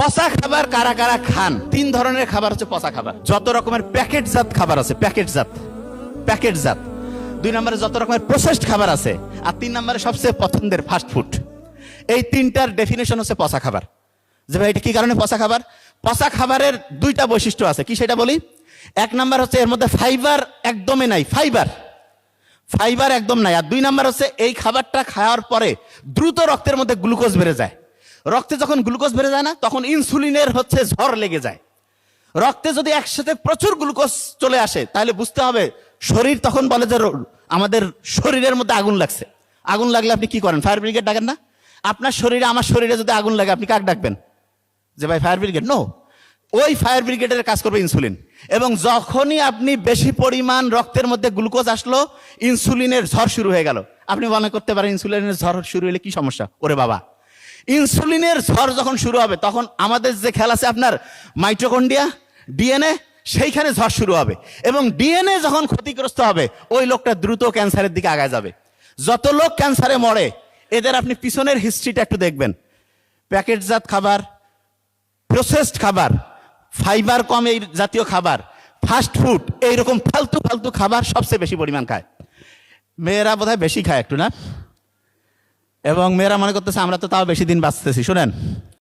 পচা খাবার কারা কারা খান? তিন ধরনের খাবার হচ্ছে পচা খাবার। যত রকমের প্যাকেটজাত খাবার আছে, প্যাকেটজাত। দুই নম্বরে যত রকমের প্রসেসড খাবার আছে, আর তিন নম্বরে সবচেয়ে পছন্দের ফাস্ট ফুড। এই তিনটার ডেফিনেশন হচ্ছে পচা খাবার। যে ভাই এটা কি কারণে পচা খাবার? পচা খাবারের দুইটা বৈশিষ্ট্য আছে, কি সেটা বলি। এক নাম্বার হচ্ছে এর মধ্যে ফাইবার একদমই নাই, ফাইবার একদম নাই। আর দুই নাম্বার হচ্ছে এই খাবারটা খাওয়ার পরে দ্রুত রক্তের মধ্যে গ্লুকোজ বেড়ে যায়। রক্তে যখন গ্লুকোজ বেড়ে যায় না, তখন ইনসুলিনের হচ্ছে ঝড় লেগে যায়। রক্তে যদি একসাথে প্রচুর গ্লুকোজ চলে আসে, তাহলে বুঝতে হবে শরীর তখন বলে যে আমাদের শরীরের মধ্যে আগুন লাগছে। আগুন লাগলে আপনি কি করেন? ফায়ার ব্রিগেড ডাকেন না? আপনার শরীরে, আমার শরীরে যদি আগুন লাগে, আপনি কাকে ডাকবেন? যে ভাই ফায়ার ব্রিগেড? নো, ওই ফায়ার ব্রিগেডের কাজ করবে ইনসুলিন। এবং যখনই আপনি বেশি পরিমাণ রক্তের মধ্যে গ্লুকোজ আসলো, ইনসুলিনের ঝড় শুরু হয়ে গেল। আপনি মনে করতে পারেন ইনসুলিনের ঝড় শুরু হলে কি সমস্যা? ওরে বাবা, ইনসুলিনের ঝড় যখন শুরু হবে, তখন আমাদের যে খেয়াল আছে আপনার মাইটোকন্ড্রিয়া, ডিএনএ, সেইখানে ঝড় শুরু হবে। এবং ডিএনএ যখন ক্ষতিগ্রস্ত হবে, ওই লোকটা দ্রুত ক্যান্সারের দিকে আগায় যাবে। যত লোক ক্যান্সারে মরে, এদের আপনি পিছনের হিস্ট্রিটা একটু দেখবেন। প্যাকেটজাত খাবার, প্রসেসড খাবার, ফাইবার কম এই জাতীয় খাবার, ফাস্ট ফুড, এইরকম ফালতু খাবার সবচেয়ে বেশি পরিমাণ খায়। মেয়েরা বোধহয় বেশি খায় একটু, না? এবং মেয়েরা মনে করতেছে আমরা তো তাও বেশি দিন বাঁচতেছি। শুনেন,